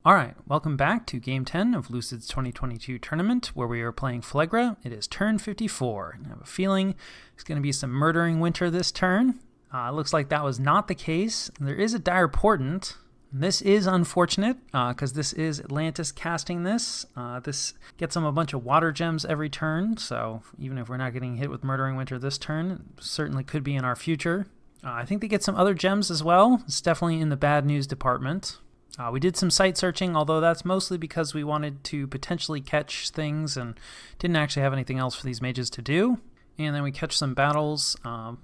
Alright, welcome back to Game 10 of Lucid's 2022 tournament, where we are playing Phlegra. It is turn 54. I have a feeling it's going to be some murdering winter this turn. It looks like that was not the case. There is a dire portent. This is unfortunate, because this is Atlantis casting this. This gets them a bunch of water gems every turn, so even if we're not getting hit with murdering winter this turn, it certainly could be in our future. I think they get some other gems as well. It's definitely in the bad news department. We did some site searching, although that's mostly because we wanted to potentially catch things and didn't actually have anything else for these mages to do. And then we catch some battles,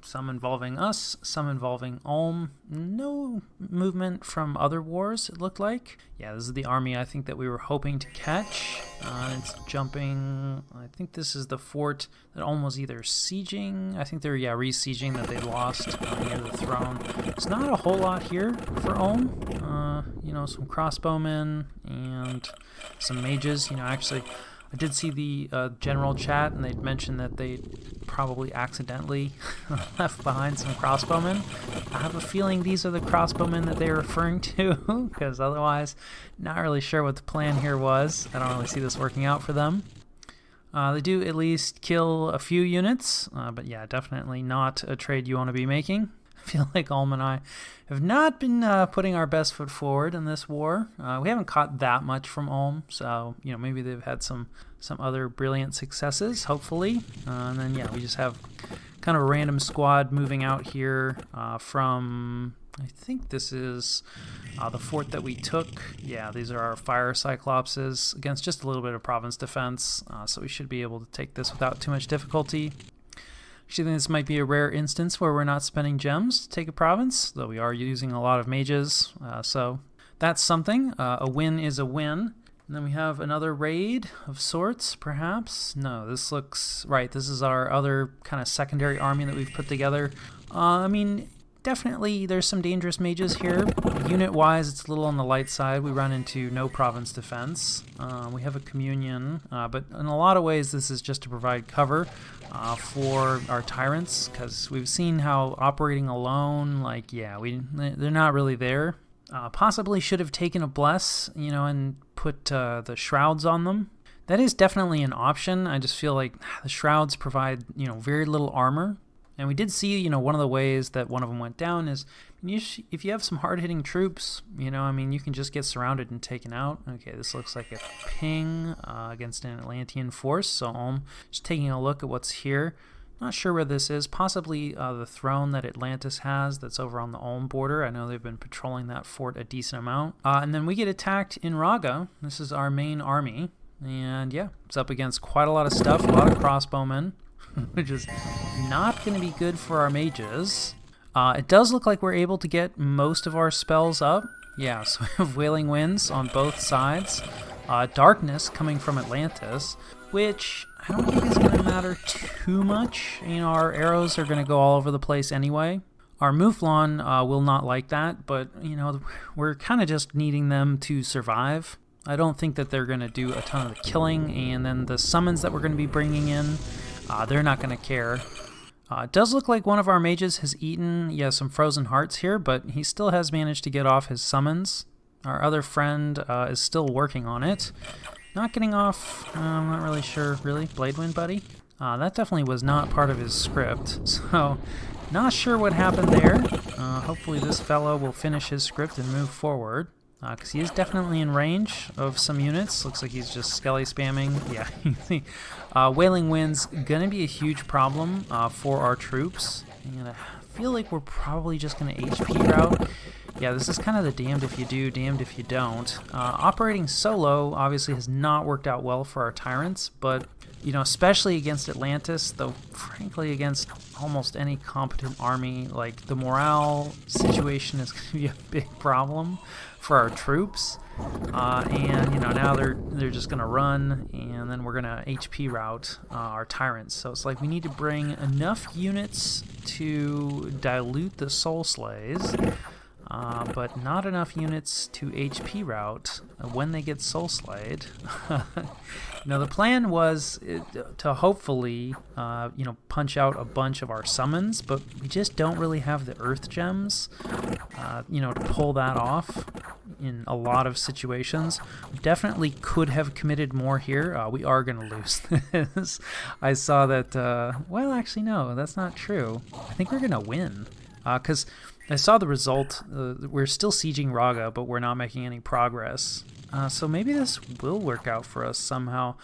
some involving us, some involving Ulm. No movement from other wars, it looked like. Yeah, this is the army I think that we were hoping to catch. It's jumping, I think this is the fort that Ulm was either sieging. I think they're, re-sieging that they lost near the throne. It's not a whole lot here for Ulm. Some crossbowmen and some mages. Actually, I did see the general chat, and they'd mentioned that they probably accidentally left behind some crossbowmen. I have a feeling these are the crossbowmen that they're referring to, because otherwise, not really sure what the plan here was. I don't really see this working out for them. They do at least kill a few units, but yeah, definitely not a trade you want to be making. I feel like Ulm and I have not been putting our best foot forward in this war. We haven't caught that much from Ulm, so maybe they've had some other brilliant successes, hopefully. And then we just have kind of a random squad moving out here from, I think this is the fort that we took. Yeah, these are our fire cyclopses against just a little bit of province defense, so we should be able to take this without too much difficulty. Actually, think this might be a rare instance where we're not spending gems to take a province, though we are using a lot of mages, so that's something. A win is a win. And then we have another raid of sorts, perhaps? No, this looks right. This is our other kind of secondary army that we've put together. Definitely there's some dangerous mages here. Unit-wise, it's a little on the light side. We run into no province defense. We have a communion, but in a lot of ways this is just to provide cover for our tyrants, because we've seen how operating alone, they're not really there. Possibly should have taken a bless, and put the shrouds on them. That is definitely an option. I just feel like the shrouds provide, very little armor. And we did see, one of the ways that one of them went down is if you have some hard-hitting troops, you can just get surrounded and taken out. Okay, this looks like a ping against an Atlantean force. So just taking a look at what's here. Not sure where this is. Possibly the throne that Atlantis has that's over on the Ulm border. I know they've been patrolling that fort a decent amount. And then we get attacked in Raga. This is our main army. And yeah, it's up against quite a lot of stuff, a lot of crossbowmen, which is not going to be good for our mages. It does look like we're able to get most of our spells up. Yeah, so we have Wailing Winds on both sides. Darkness coming from Atlantis, which I don't think is going to matter too much. Our arrows are going to go all over the place anyway. Our Mouflon will not like that, but, we're kind of just needing them to survive. I don't think that they're going to do a ton of the killing, and then the summons that we're going to be bringing in, they're not going to care. It does look like one of our mages has eaten, some frozen hearts here, but he still has managed to get off his summons. Our other friend is still working on it. Not getting off, I'm not really sure, really. Bladewind, buddy? That definitely was not part of his script, so not sure what happened there. Hopefully this fellow will finish his script and move forward. Because he is definitely in range of some units. Looks like he's just skelly spamming. Yeah, you see. Wailing Wind's going to be a huge problem for our troops. And I feel like we're probably just going to HP route. Yeah, this is kind of the damned if you do, damned if you don't. Operating solo obviously has not worked out well for our tyrants, but especially against Atlantis, though frankly against almost any competent army, the morale situation is going to be a big problem for our troops. And now they're just going to run, and then we're going to HP route our tyrants. So it's like we need to bring enough units to dilute the soul slays, but not enough units to HP route when they get soul slayed. The plan was to hopefully, punch out a bunch of our summons, but we just don't really have the earth gems, to pull that off. in a lot of situations. Definitely could have committed more here. We are going to lose this. I saw that, well, actually, no, that's not true. I think we're going to win. Because I saw the result. We're still sieging Raga, but we're not making any progress. So maybe this will work out for us somehow.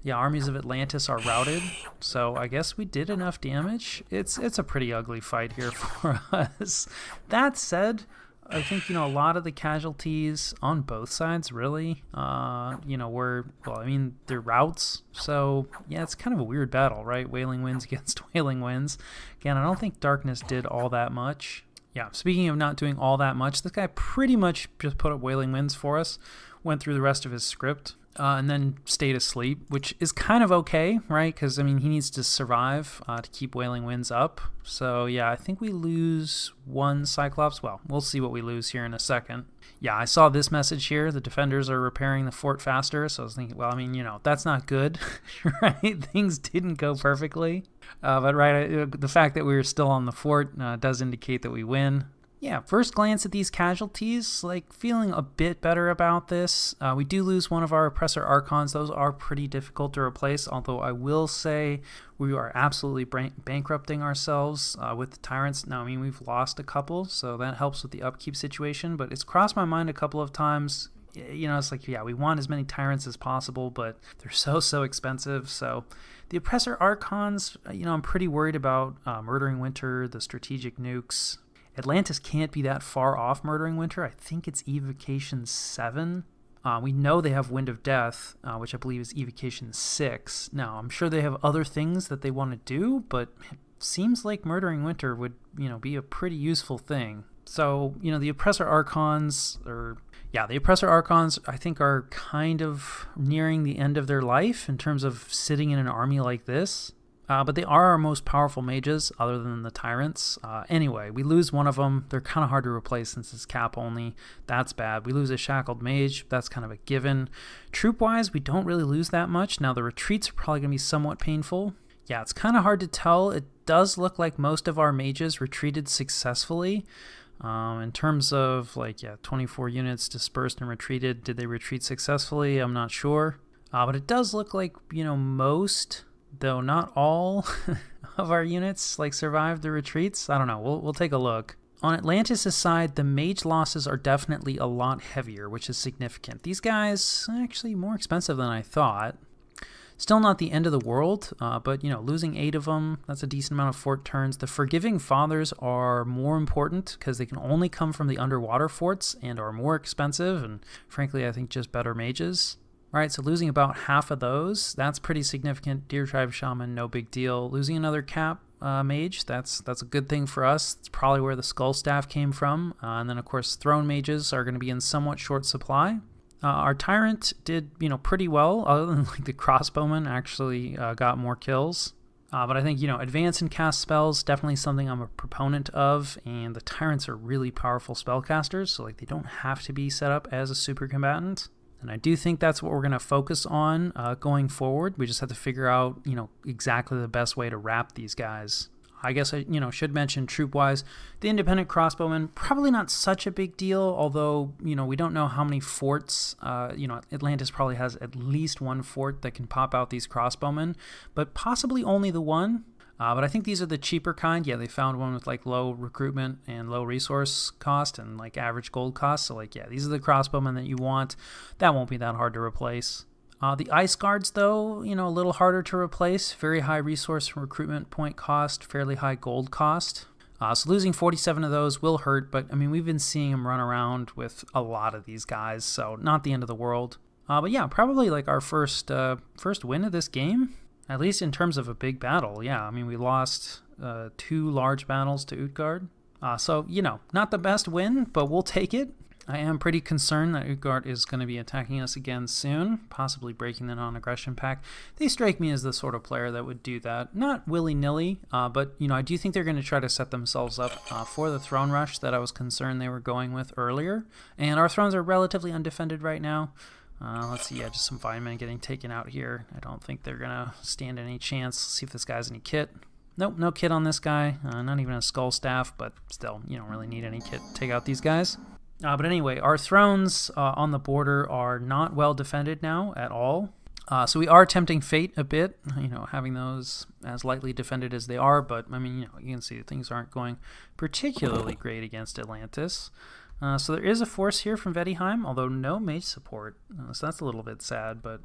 Yeah, armies of Atlantis are routed, so I guess we did enough damage. It's a pretty ugly fight here for us. That said, I think, a lot of the casualties on both sides, really, were, well, I mean, they're routes, so, yeah, it's kind of a weird battle, right? Wailing Winds against Wailing Winds. Again, I don't think Darkness did all that much. Yeah, speaking of not doing all that much, this guy pretty much just put up Wailing Winds for us, went through the rest of his script, and then stayed asleep, which is kind of okay, right? Because, I mean, he needs to survive to keep Wailing Winds up. So, yeah, I think we lose one Cyclops. Well, we'll see what we lose here in a second. Yeah, I saw this message here. The defenders are repairing the fort faster. So I was thinking, well, I mean, that's not good, right? Things didn't go perfectly. But, right, the fact that we were still on the fort does indicate that we win. Yeah, first glance at these casualties, feeling a bit better about this. We do lose one of our Oppressor Archons. Those are pretty difficult to replace, although I will say we are absolutely bankrupting ourselves with the Tyrants. Now, I mean, we've lost a couple, so that helps with the upkeep situation, but it's crossed my mind a couple of times. It's like, yeah, we want as many Tyrants as possible, but they're so expensive, so... The Oppressor Archons, I'm pretty worried about Murdering Winter, the strategic nukes. Atlantis can't be that far off Murdering Winter. I think it's Evocation 7. We know they have Wind of Death, which I believe is Evocation 6. Now, I'm sure they have other things that they want to do, but it seems like Murdering Winter would, be a pretty useful thing. So, the Oppressor Archons, I think are kind of nearing the end of their life in terms of sitting in an army like this. But they are our most powerful mages, other than the Tyrants. Anyway, we lose one of them. They're kind of hard to replace since it's cap only. That's bad. We lose a Shackled Mage. That's kind of a given. Troop-wise, we don't really lose that much. Now, the retreats are probably going to be somewhat painful. Yeah, it's kind of hard to tell. It does look like most of our mages retreated successfully. In terms of, 24 units dispersed and retreated. Did they retreat successfully? I'm not sure. But it does look like, most... though not all of our units survived the retreats. I don't know. We'll take a look. On Atlantis' side, the mage losses are definitely a lot heavier, which is significant. These guys actually more expensive than I thought. Still not the end of the world, but losing 8 of them, that's a decent amount of fort turns. The Forgiving Fathers are more important because they can only come from the underwater forts and are more expensive, and frankly, I think just better mages. All right, so losing about half of those, that's pretty significant. Deer Tribe Shaman, no big deal. Losing another cap mage, that's a good thing for us. It's probably where the Skull Staff came from. And then, of course, Throne Mages are going to be in somewhat short supply. Our Tyrant did, pretty well, other than the Crossbowman actually got more kills. But I think, advance and cast spells, definitely something I'm a proponent of, and the Tyrants are really powerful spellcasters, so they don't have to be set up as a super combatant. And I do think that's what we're going to focus on going forward. We just have to figure out, exactly the best way to wrap these guys. I guess I, should mention troop-wise, the independent crossbowmen, probably not such a big deal, although, we don't know how many forts, Atlantis probably has at least one fort that can pop out these crossbowmen, but possibly only the one. But I think these are the cheaper kind. Yeah, they found one with low recruitment and low resource cost and average gold cost. So these are the crossbowmen that you want. That won't be that hard to replace. The Ice Guards, though, a little harder to replace. Very high resource and recruitment point cost, fairly high gold cost. So losing 47 of those will hurt, but I mean, we've been seeing them run around with a lot of these guys, so not the end of the world. But yeah, probably our first win of this game. At least in terms of a big battle, yeah. I mean, we lost 2 large battles to Utgard. So, not the best win, but we'll take it. I am pretty concerned that Utgard is going to be attacking us again soon, possibly breaking the non-aggression pact. They strike me as the sort of player that would do that. Not willy-nilly, but, I do think they're going to try to set themselves up for the throne rush that I was concerned they were going with earlier. And our thrones are relatively undefended right now. Let's see, just some Vinemen getting taken out here. I don't think they're going to stand any chance. Let's see if this guy has any kit. Nope, no kit on this guy. Not even a Skull Staff, but still, you don't really need any kit to take out these guys. But anyway, our thrones on the border are not well defended now at all. So we are tempting fate a bit, having those as lightly defended as they are. But, I mean, you can see things aren't going particularly great against Atlantis. So there is a force here from Vedheim, although no mage support. So that's a little bit sad. But,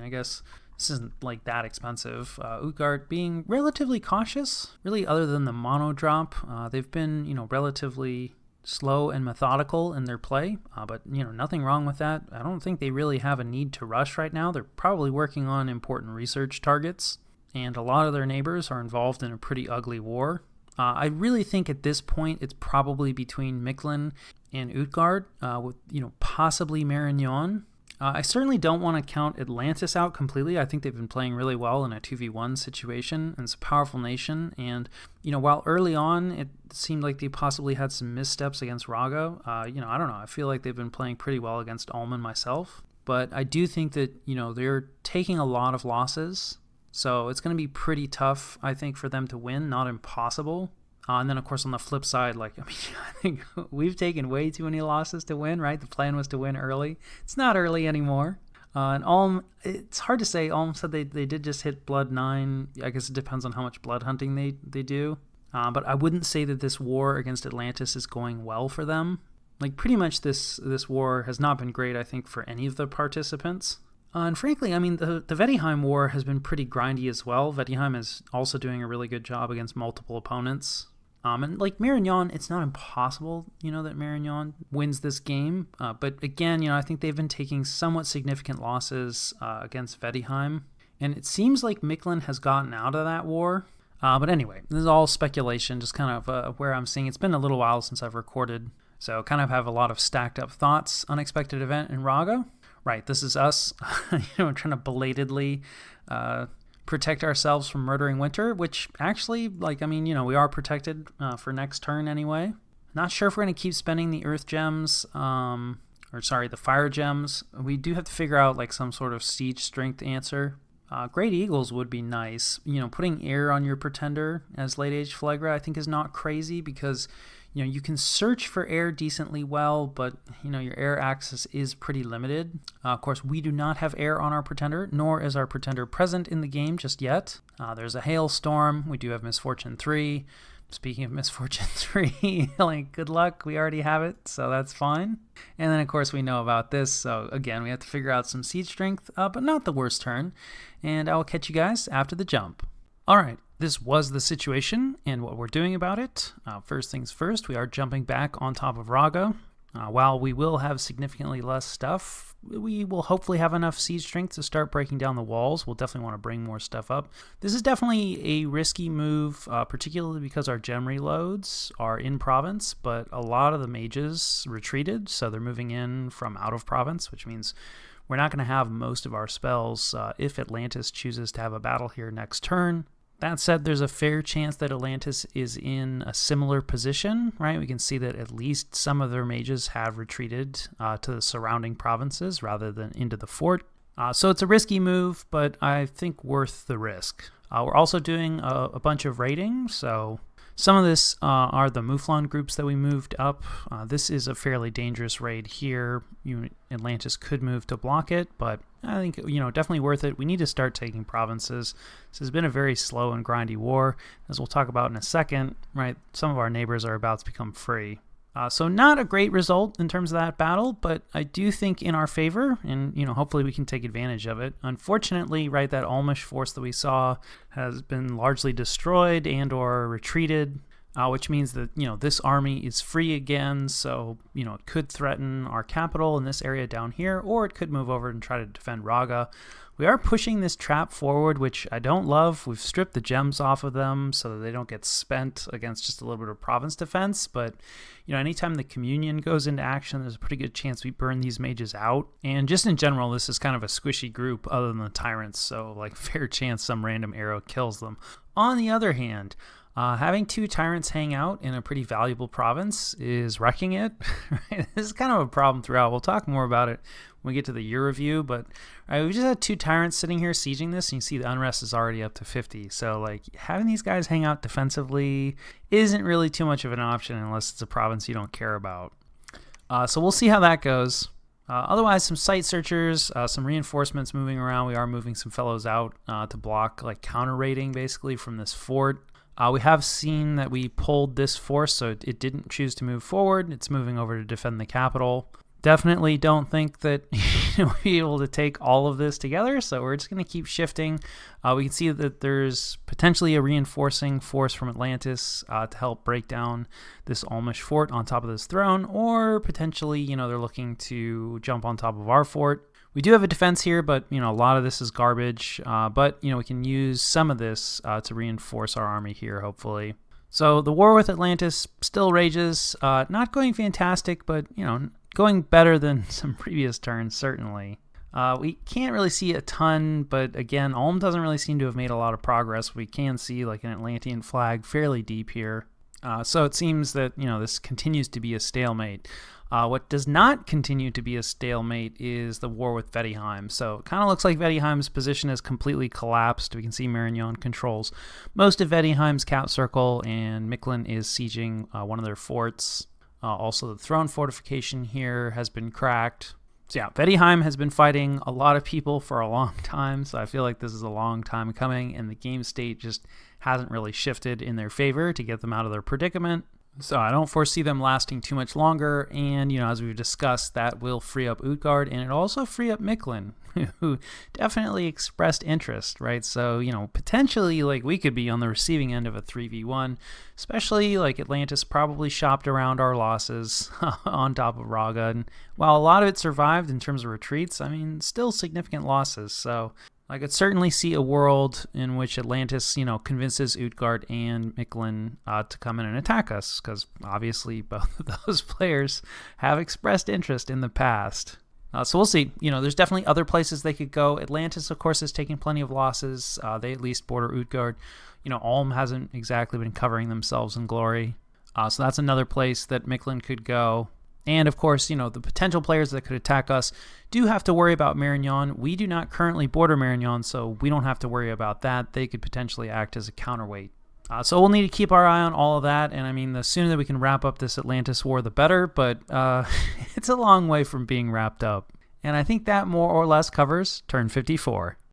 I guess this isn't like that expensive. Utgard being relatively cautious, really, other than the mono drop. They've been, relatively slow and methodical in their play, but nothing wrong with that. I don't think they really have a need to rush right now. They're probably working on important research targets, and a lot of their neighbors are involved in a pretty ugly war. I really think at this point it's probably between Mictlan and Utgard, with possibly Marignon. I certainly don't want to count Atlantis out completely. I think they've been playing really well in a 2v1 situation, and it's a powerful nation. And, while early on it seemed like they possibly had some missteps against Raga, I don't know. I feel like they've been playing pretty well against Alman myself. But I do think that, they're taking a lot of losses. So it's going to be pretty tough, I think, for them to win. Not impossible. And then, of course, on the flip side, I think we've taken way too many losses to win, right? The plan was to win early. It's not early anymore. And Ulm, it's hard to say. Ulm said they did just hit Blood 9. I guess it depends on how much blood hunting they do. But I wouldn't say that this war against Atlantis is going well for them. Pretty much this war has not been great, I think, for any of the participants. And frankly, I mean, the Vedheim war has been pretty grindy as well. Vedheim is also doing a really good job against multiple opponents. And Marignon, it's not impossible, that Marignon wins this game. But again, I think they've been taking somewhat significant losses against Vedheim. And it seems like Mictlan has gotten out of that war. But anyway, this is all speculation, just kind of where I'm seeing. It's been a little while since I've recorded, so kind of have a lot of stacked up thoughts. Unexpected event in Raga. Right, this is us, trying to belatedly protect ourselves from Murdering Winter, which actually, we are protected for next turn anyway. Not sure if we're going to keep spending the Earth Gems, the Fire Gems. We do have to figure out, some sort of siege strength answer. Great Eagles would be nice. Putting air on your Pretender as late age Phlegra, I think, is not crazy because, you can search for air decently well, but, your air access is pretty limited. Of course, we do not have air on our Pretender, nor is our Pretender present in the game just yet. There's a Hailstorm. We do have Misfortune 3. Speaking of Misfortune 3, good luck. We already have it, so that's fine. And then, of course, we know about this. So, again, we have to figure out some siege strength, but not the worst turn. And I will catch you guys after the jump. All right. This was the situation and what we're doing about it. First things first, we are jumping back on top of Raga. While we will have significantly less stuff, we will hopefully have enough siege strength to start breaking down the walls. We'll definitely want to bring more stuff up. This is definitely a risky move, particularly because our gem reloads are in province, but a lot of the mages retreated, so they're moving in from out of province, which means we're not going to have most of our spells if Atlantis chooses to have a battle here next turn. That said, there's a fair chance that Atlantis is in a similar position, right? We can see that at least some of their mages have retreated to the surrounding provinces rather than into the fort. So it's a risky move, but I think worth the risk. We're also doing a bunch of raiding, so some of this are the Mouflon groups that we moved up. This is a fairly dangerous raid here. Atlantis could move to block it, but I think, definitely worth it. We need to start taking provinces. This has been a very slow and grindy war. As we'll talk about in a second, right? Some of our neighbors are about to become free. So not a great result in terms of that battle, but I do think in our favor, and, hopefully we can take advantage of it. Unfortunately, right, that Almish force that we saw has been largely destroyed and or retreated, which means that, this army is free again, so, it could threaten our capital in this area down here, or it could move over and try to defend Raga. We are pushing this trap forward, which I don't love. We've stripped the gems off of them so that they don't get spent against just a little bit of province defense. But, anytime the communion goes into action, there's a pretty good chance we burn these mages out. And just in general, this is kind of a squishy group other than the tyrants. So, fair chance some random arrow kills them. On the other hand, having two tyrants hang out in a pretty valuable province is wrecking it. Right? This is kind of a problem throughout. We'll talk more about it when we get to the year review, but we just had two tyrants sitting here sieging this, and you see the unrest is already up to 50. So, having these guys hang out defensively isn't really too much of an option unless it's a province you don't care about. So we'll see how that goes. Otherwise, some site searchers, some reinforcements moving around. We are moving some fellows out to block like counter raiding basically from this fort. We have seen that we pulled this force, so it didn't choose to move forward. It's moving over to defend the capital. Definitely don't think that we'll be able to take all of this together, so we're just going to keep shifting. We can see that there's potentially a reinforcing force from Atlantis to help break down this Almish fort on top of this throne, or potentially, they're looking to jump on top of our fort. We do have a defense here, but, a lot of this is garbage. But, we can use some of this to reinforce our army here, hopefully. So the war with Atlantis still rages. Not going fantastic, but, going better than some previous turns, certainly. We can't really see a ton, but again, Ulm doesn't really seem to have made a lot of progress. We can see like an Atlantean flag fairly deep here. So it seems that, this continues to be a stalemate. What does not continue to be a stalemate is the war with Vettiheim. So it kind of looks like Vettiheim's position has completely collapsed. We can see Marignon controls most of Vettiheim's cap circle, and Micklin is sieging one of their forts. Also, the throne fortification here has been cracked. So yeah, Vettiheim has been fighting a lot of people for a long time, so I feel like this is a long time coming, and the game state just hasn't really shifted in their favor to get them out of their predicament. So I don't foresee them lasting too much longer, and, as we've discussed, that will free up Utgard, and it also free up Micklin, who definitely expressed interest, right? So, potentially, we could be on the receiving end of a 3v1, especially, Atlantis probably shopped around our losses on top of Raga, and while a lot of it survived in terms of retreats, still significant losses, so I could certainly see a world in which Atlantis, convinces Utgard and Micklin to come in and attack us, because obviously both of those players have expressed interest in the past. So we'll see. There's definitely other places they could go. Atlantis, of course, is taking plenty of losses. They at least border Utgard. Ulm hasn't exactly been covering themselves in glory. So that's another place that Micklin could go. And, of course, the potential players that could attack us do have to worry about Marignon. We do not currently border Marignon, so we don't have to worry about that. They could potentially act as a counterweight. So we'll need to keep our eye on all of that. And, the sooner that we can wrap up this Atlantis war, the better. But it's a long way from being wrapped up. And I think that more or less covers turn 54.